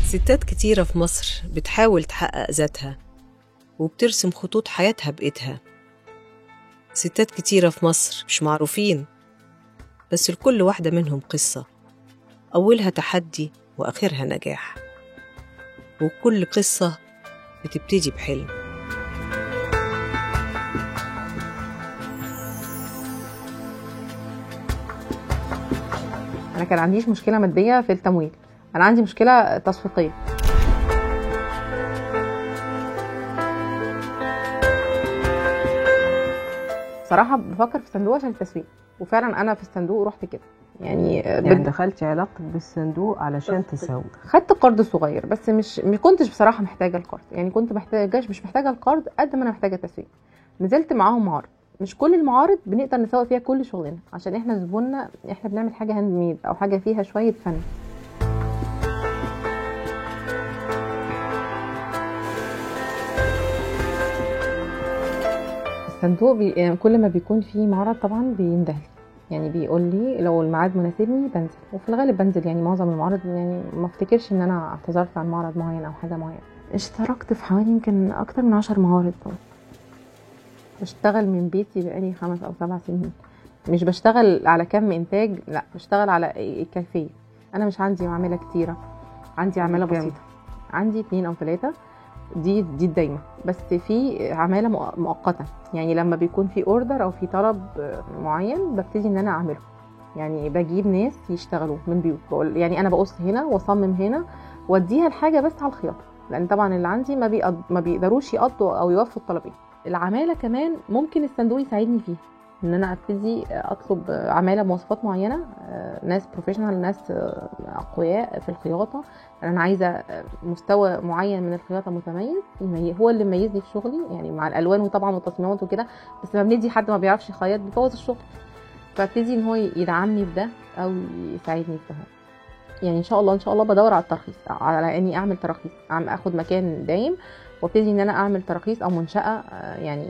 ستات كتيرة في مصر بتحاول تحقق ذاتها وبترسم خطوط حياتها بإيدها. ستات كتيرة في مصر مش معروفين، بس لكل واحدة منهم قصة، أولها تحدي وآخرها نجاح، وكل قصة بتبتدي بحلم. أنا كان عنديش مشكلة مادية في التمويل، أنا عندي مشكلة تسويقية. صراحة بفكر في الصندوق عشان التسويق، وفعلا أنا في الصندوق رحت كده يعني دخلتي علاقتك بالصندوق علشان تسوي. خدت قرض صغير، بس مش كنتش بصراحة محتاجة القرض، يعني كنت مش محتاجة القرض قد ما أنا محتاجة التسويق. نزلت معاهم معارض، مش كل المعارض بنقدر نسوق فيها كل شغلنا، عشان احنا زبوننا احنا بنعمل حاجة هاند ميد أو حاجة فيها شوية فن. الصندوق يعني كل ما بيكون فيه معرض طبعا بيندهلي، يعني بيقول لي لو الميعاد مناسبني بنزل، وفي الغالب بنزل. يعني معظم المعارض يعني ما افتكرش ان انا اعتذرت عن معرض معين او حاجه معينه. اشتركت في حوالي يمكن اكتر من 10 معارض. بشتغل من بيتي بقالي 5 أو 7 سنين. مش بشتغل على كم انتاج، لا بشتغل على الكيفيه. انا مش عندي عماله كتيره، عندي عماله بسيطه، عندي 2 أو 3 دي الدايمه، بس في عماله مؤقته. يعني لما بيكون في اوردر او في طلب معين ببتدي ان انا اعمله، يعني بجيب ناس يشتغلوا من بيوت. بقول يعني انا بقص هنا واصمم هنا واديها الحاجه بس على الخياطه، لان طبعا اللي عندي ما بيقدروش يقضوا او يوفوا الطلبين. العماله كمان ممكن الصندوق يساعدني فيها، ان انا ابتدي اطلب عماله بمواصفات معينه، ناس بروفيشنال، ناس اقوياء في الخياطه. انا عايزه مستوى معين من الخياطه متميز، هو اللي مميزني في شغلي، يعني مع الالوان وطبعا والتصميمات وكده. بس لما بندي حد ما بيعرفش يخيط بيبوظ الشغل، فابتدي ان هو يدعمني في ده او يساعدني في ده. يعني ان شاء الله بدور على الترخيص، على اني اعمل تراخيص، اخد مكان دايم وابتدي ان انا اعمل تراخيص او منشاه يعني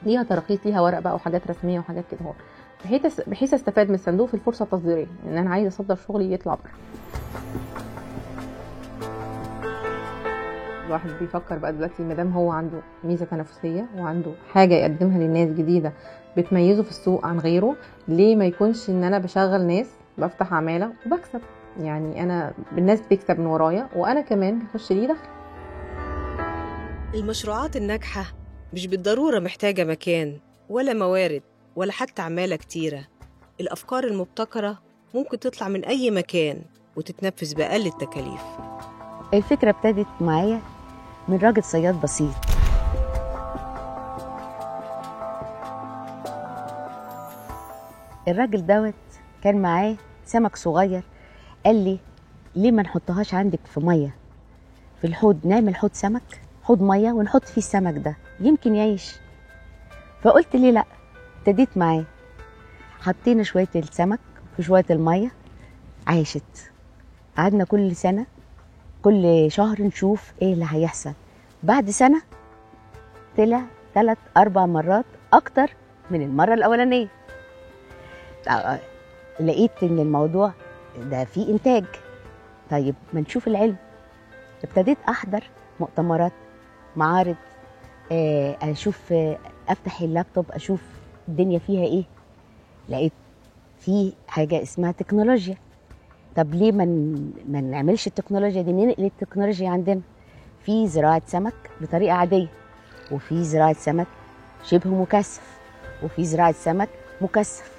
ليها تراخيص، ليها ورق بقى وحاجات رسميه وحاجات كده، هو بحيث استفاد من الصندوق في الفرصه التصديريه، ان انا عايزه اصدر شغلي يطلع بره. الواحد بيفكر بقى دلوقتي، ما دام هو عنده ميزه تنافسيه وعنده حاجه يقدمها للناس جديده بتميزه في السوق عن غيره، ليه ما يكونش ان انا بشغل ناس، بفتح عماله وبكسب؟ يعني انا الناس بتكسب من ورايا وانا كمان بيخش لي دخل. المشروعات الناجحه مش بالضروره محتاجه مكان ولا موارد ولا حتى عماله كتيره. الافكار المبتكره ممكن تطلع من اي مكان وتتنفذ باقل التكاليف. الفكره ابتدت معايا من راجل صياد بسيط. الراجل دوت كان معاه سمك صغير، قال لي ليه ما نحطهاش عندك في ميه، في الحوض، نعمل حوض سمك، حوض ميه ونحط فيه السمك ده يمكن يعيش. فقلت ليه لا، ابتديت معاه، حطينا شويه السمك في شويه الميه، عاشت. قعدنا كل سنه كل شهر نشوف ايه اللي هيحصل. بعد سنه طلع 3 4 مرات اكتر من المره الاولانيه. لقيت ان الموضوع ده فيه انتاج. طيب ما نشوف العلم. ابتديت احضر مؤتمرات، معارض، اشوف، افتح اللابتوب اشوف الدنيا فيها ايه. لقيت في حاجه اسمها تكنولوجيا. طب ليه ما نعملش التكنولوجيا دي، ننقل التكنولوجيا عندنا؟ في زراعه سمك بطريقه عاديه، وفي زراعه سمك شبه مكثف، وفي زراعه سمك مكثف.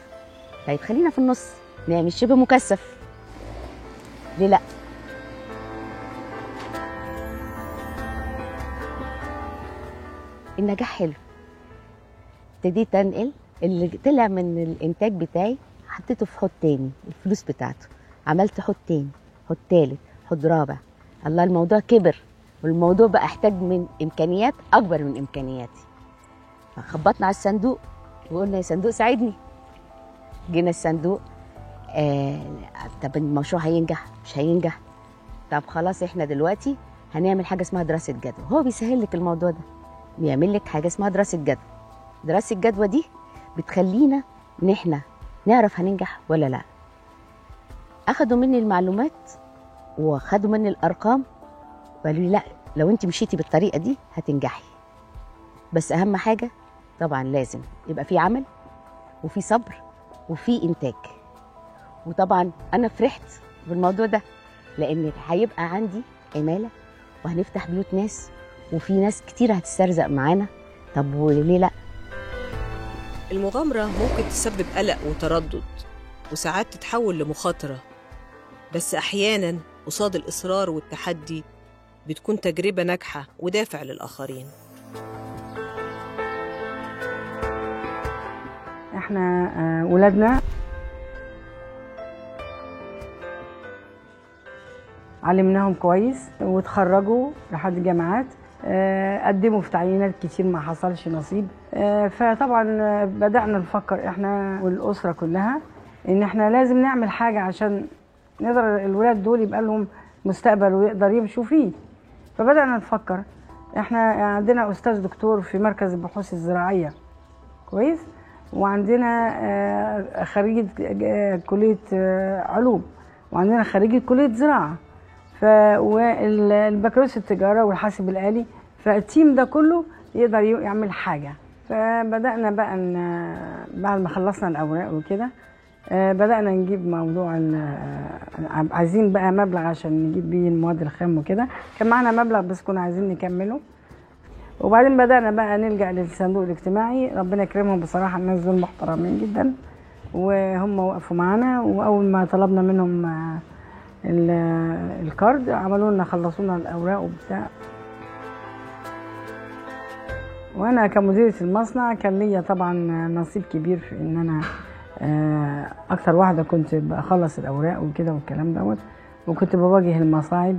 طيب خلينا في النص نعمل شبه مكثف، ليه لا؟ النجاح حلو. ابتديت انقل اللي طلع من الانتاج بتاعي، حطيته في حوض تاني، الفلوس بتاعته، عملت حوض تاني، حوض تالت، حوض رابع. الله، الموضوع كبر، والموضوع بقى احتاج من امكانيات اكبر من امكانياتي. فخبطنا على الصندوق وقلنا يا صندوق ساعدني. جينا الصندوق، طب المشروع هينجح مش هينجح؟ طب خلاص احنا دلوقتي هنعمل حاجه اسمها دراسه جدوى. هو بيسهل لك الموضوع ده، بيعمل لك حاجه اسمها دراسه جدوى. دراسه الجدوى دي بتخلينا ان احنا نعرف هننجح ولا لا. اخدوا مني المعلومات وخدوا مني الارقام وقالوا لي لا، لو انت مشيتي بالطريقه دي هتنجحي، بس اهم حاجه طبعا لازم يبقى في عمل وفي صبر وفي انتاج. وطبعا انا فرحت بالموضوع ده، لان هيبقى عندي عماله وهنفتح بيوت ناس، وفي ناس كتير هتسترزق معانا. طب وليه لا؟ المغامرة ممكن تسبب قلق وتردد، وساعات تتحول لمخاطرة، بس أحياناً قصاد الإصرار والتحدي بتكون تجربة ناجحة ودافع للآخرين. احنا ولادنا علمناهم كويس وتخرجوا لحد الجامعات، قدموا في تعيينات كتير ما حصلش نصيب. فطبعا بدأنا نفكر احنا والأسرة كلها ان احنا لازم نعمل حاجة عشان نقدر الولاد دول يبقى لهم مستقبل ويقدر يمشوا فيه. فبدأنا نفكر، احنا عندنا أستاذ دكتور في مركز البحوث الزراعية كويس، وعندنا خريجة كلية علوم، وعندنا خريجة كلية زراعة، والبكالوريوس التجارة والحاسب الآلي، فالتيم ده كله يقدر يعمل حاجة. فبدأنا بقى بعد ما خلصنا الأوراق وكده بدأنا نجيب موضوع عايزين بقى مبلغ عشان نجيب بيه المواد الخام وكده. كان معانا مبلغ بس كنا عايزين نكمله، وبعدين بدأنا بقى نلجأ للصندوق الاجتماعي. ربنا يكرمهم بصراحة، الناس دول محترمين جدا وهم وقفوا معانا، وأول ما طلبنا منهم الكارد عملوا لنا، خلصوا لنا الأوراق وبتاع. وأنا كمديرة المصنع كان ليا طبعا نصيب كبير في إن أنا أكتر واحدة كنت بخلص الأوراق وكده والكلام دوت، وكنت بواجه المصاعب.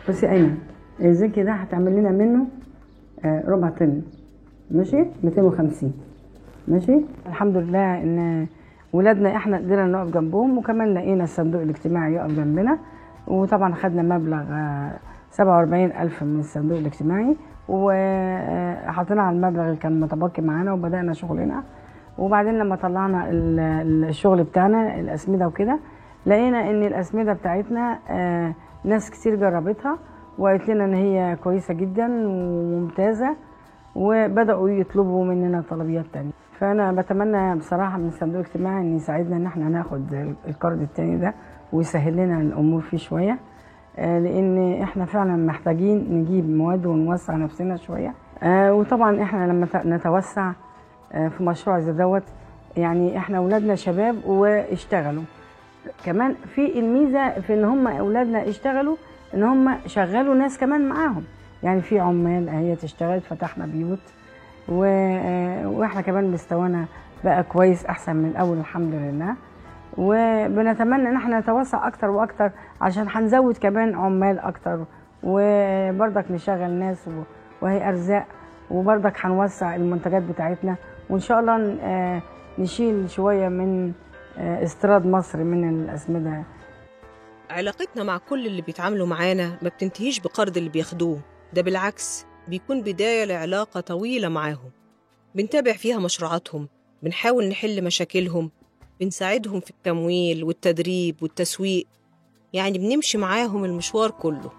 بس يا أيمن زي كده هتعمل لنا منه ربع طن، ماشي؟ 250 ماشي. الحمد لله ان ولادنا احنا قدرنا نقف جنبهم، وكمان لقينا الصندوق الاجتماعي يقف جنبنا، وطبعا خدنا مبلغ 47,000 من الصندوق الاجتماعي، وحطينا على المبلغ اللي كان متبقي معانا وبدأنا شغلنا. وبعدين لما طلعنا الشغل بتاعنا الأسمدة وكده، لقينا ان الأسمدة بتاعتنا ناس كتير جربتها وقالت لنا ان هي كويسه جدا وممتازه، وبداوا يطلبوا مننا طلبيات تانية. فانا بتمنى بصراحه من الصندوق الاجتماعي ان يساعدنا ان احنا ناخد الكارد التاني ده ويسهل لنا الامور فيه شويه، لان احنا فعلا محتاجين نجيب مواد ونوسع نفسنا شويه. وطبعا احنا لما نتوسع في مشروع زي دوت، يعني احنا اولادنا شباب واشتغلوا، كمان في الميزه في ان هم اولادنا اشتغلوا ان هم شغلوا ناس كمان معاهم، يعني في عمال هي تشتغل، فتحنا بيوت، واحنا كمان مستوانا بقى كويس احسن من الاول الحمد لله. وبنتمنى ان احنا نتوسع اكتر واكتر عشان هنزود كمان عمال اكتر، وبرضك نشغل ناس وهي ارزاق، وبرضك هنوسع المنتجات بتاعتنا، وان شاء الله نشيل شويه من استيراد مصر من الاسمده. علاقتنا مع كل اللي بيتعاملوا معانا ما بتنتهيش بقرض اللي بياخدوه، ده بالعكس بيكون بداية لعلاقة طويلة معاهم، بنتابع فيها مشروعاتهم، بنحاول نحل مشاكلهم، بنساعدهم في التمويل والتدريب والتسويق، يعني بنمشي معاهم المشوار كله.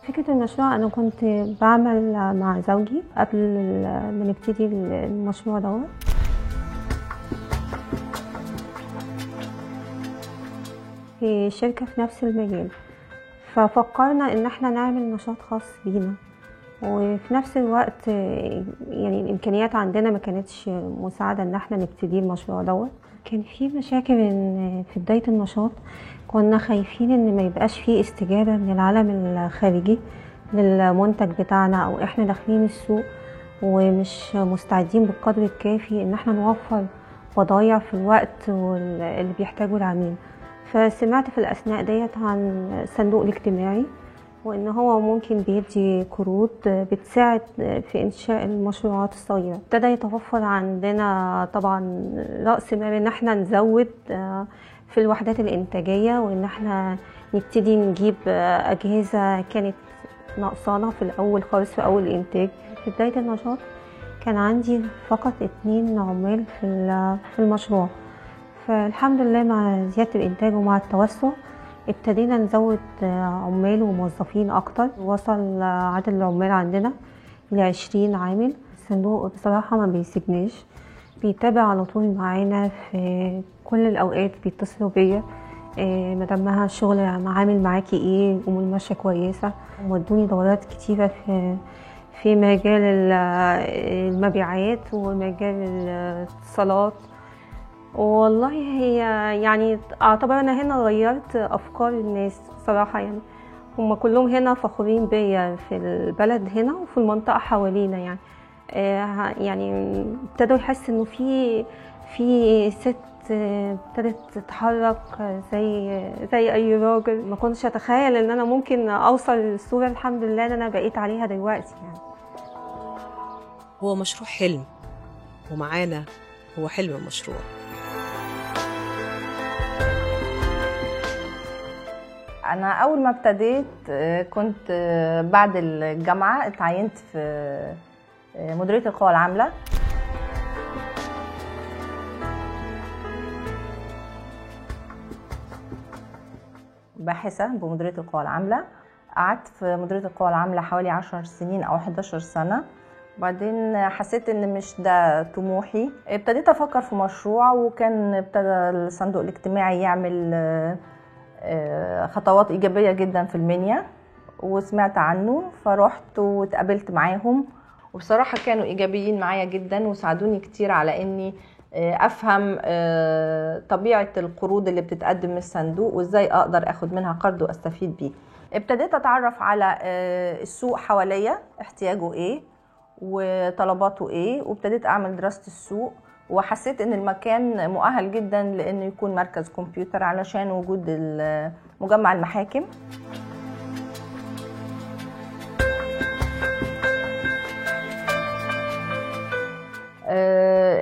فكرة المشروع أنا كنت بعمل مع زوجي قبل ما نبتدي المشروع دوت. في شركة في نفس المجال، ففكرنا إن احنا نعمل نشاط خاص بينا، وفي نفس الوقت يعني الإمكانيات عندنا ما كانتش مساعدة إن احنا نبتدي المشروع دوت. كان في مشاكل إن في بداية النشاط كنا خايفين إن ما يبقاش فيه استجابة من العالم الخارجي للمنتج بتاعنا، أو احنا داخلين السوق ومش مستعدين بالقدر الكافي إن احنا نوفر بضايع في الوقت اللي بيحتاجه العميل. فسمعت في الأثناء ديت عن الصندوق الاجتماعي، وإن هو ممكن بيدي قروض بتساعد في إنشاء المشروعات الصغيرة. ابتدى يتوفر عندنا طبعا رأس مال إن احنا نزود في الوحدات الإنتاجية، وإن احنا نبتدي نجيب أجهزة كانت ناقصانا في الأول خالص في أول الإنتاج. في بداية النشاط كان عندي فقط 2 عمال في المشروع. فالحمد لله مع زيادة الإنتاج ومع التوسع ابتدينا نزود عمال وموظفين أكتر. وصل عدد العمال عندنا ل20 عامل. الصندوق بصراحة ما بيسيبناش، بيتابع على طول معانا في كل الأوقات، بيتصلوا بيا مدامها الشغل عامل معاكي ايه، الأمور ماشية كويسة. ودوني دورات كتيرة في مجال المبيعات ومجال الاتصالات. والله هي يعني اعتبر انا هنا غيرت افكار الناس صراحه، يعني هم كلهم هنا فخورين بيا في البلد هنا وفي المنطقه حوالينا. يعني ابتدوا يحسوا انه في ست ابتدت تتحرك زي اي راجل. ما كنتش اتخيل ان انا ممكن اوصل للصوره الحمد لله ان انا بقيت عليها دلوقتي. يعني هو مشروع حلم، ومعانا هو حلم المشروع. أنا أول ما ابتديت كنت بعد الجامعة اتعينت في مديرية القوى العاملة. باحثة بمديرية القوى العاملة. قعدت في مديرية القوى العاملة حوالي 10 سنين أو 11 سنة. بعدين حسيت ان مش ده طموحي، ابتديت افكر في مشروع، وكان ابتدى الصندوق الاجتماعي يعمل خطوات ايجابيه جدا في المنيا، وسمعت عنه فرحت واتقابلت معاهم، وبصراحه كانوا ايجابيين معايا جدا وساعدوني كتير على اني افهم طبيعه القروض اللي بتتقدم من الصندوق وازاي اقدر اخد منها قرض واستفيد بيه. ابتديت اتعرف على السوق حواليا، احتياجه ايه وطلباته ايه، وابتديت اعمل دراسة السوق، وحسيت ان المكان مؤهل جدا لانه يكون مركز كمبيوتر علشان وجود مجمع المحاكم.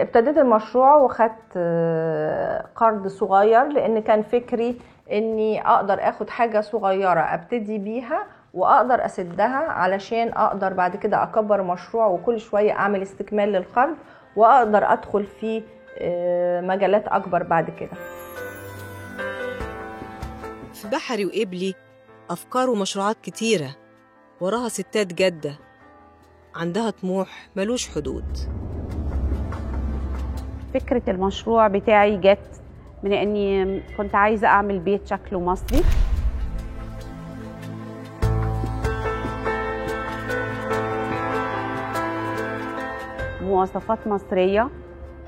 ابتديت المشروع وخدت قرض صغير، لان كان فكري اني اقدر اخد حاجة صغيرة ابتدي بيها واقدر اسدها علشان اقدر بعد كده اكبر مشروع، وكل شويه اعمل استكمال للقرض واقدر ادخل في مجالات اكبر بعد كده. في بحري وقبلي افكار ومشروعات كتيره وراها ستات جاده عندها طموح ملوش حدود. فكره المشروع بتاعي جت من اني كنت عايزه اعمل بيت شكله مصري. مواصفات مصرية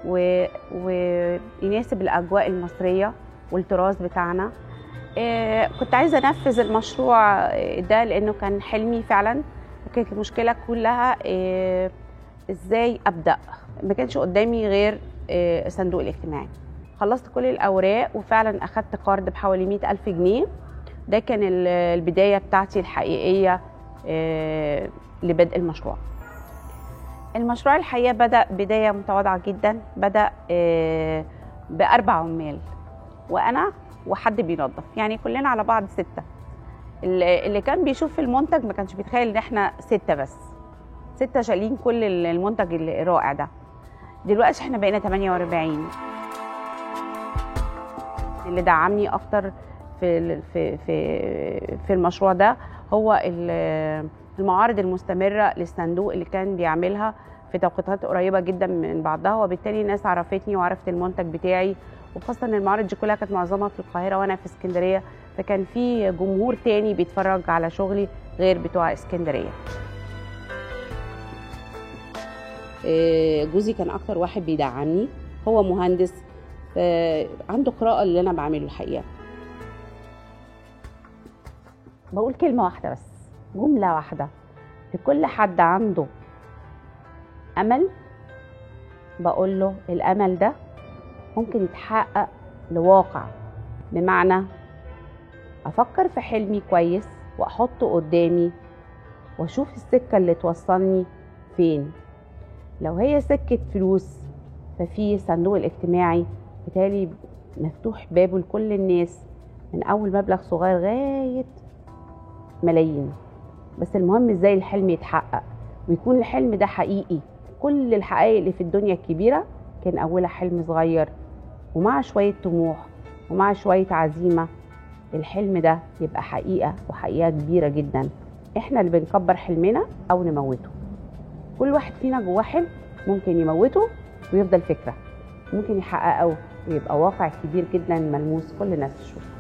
ويناسب الأجواء المصرية والتراث بتاعنا. كنت عايزة أنفذ المشروع ده لأنه كان حلمي فعلا، وكانت المشكلة كلها إزاي أبدأ. ما كانش قدامي غير الصندوق الاجتماعي. خلصت كل الأوراق وفعلا أخدت قرض بحوالي 100,000 جنيه. ده كان البداية بتاعتي الحقيقية لبدء المشروع. المشروع الحقيقة بدأ بداية متواضعة جدا، بدأ ب4 عمال وأنا وحد بينظف، يعني كلنا على بعض 6. اللي كان بيشوف المنتج ما كانش بيتخيل ان احنا 6 بس، 6 شايلين كل المنتج الرائع ده. دلوقتي احنا بقينا 48. اللي دعمني اكتر في المشروع ده هو المعارض المستمرة للصندوق اللي كان بيعملها في توقيتات قريبة جدا من بعضها، وبالتالي الناس عرفتني وعرفت المنتج بتاعي، وخاصة ان المعارض دي كلها كانت معظمها في القاهرة وانا في اسكندرية، فكان في جمهور تاني بيتفرج على شغلي غير بتوع اسكندرية. جوزي كان اكتر واحد بيدعمني، هو مهندس عنده قراءة اللي انا بعمله الحقيقة. بقول كلمة واحدة بس، جملة واحدة لكل حد عنده أمل، بقول له الأمل ده ممكن يتحقق لواقع. بمعنى أفكر في حلمي كويس وأحطه قدامي وأشوف السكة اللي توصلني فين. لو هي سكة فلوس ففي الصندوق الاجتماعي بالتالي مفتوح بابه لكل الناس من أول مبلغ صغير لغاية ملايين. بس المهم ازاي الحلم يتحقق ويكون الحلم ده حقيقي كل الحقائق اللي في الدنيا الكبيرة كان أولها حلم صغير، ومع شوية طموح ومع شوية عزيمة الحلم ده يبقى حقيقة، وحقيقة كبيرة جدا. احنا اللي بنكبر حلمنا أو نموته. كل واحد فينا جواه حلم ممكن يموته ويفضل فكرة، ممكن يحققه ويبقى واقع كبير جدا ملموس كل الناس تشوفه.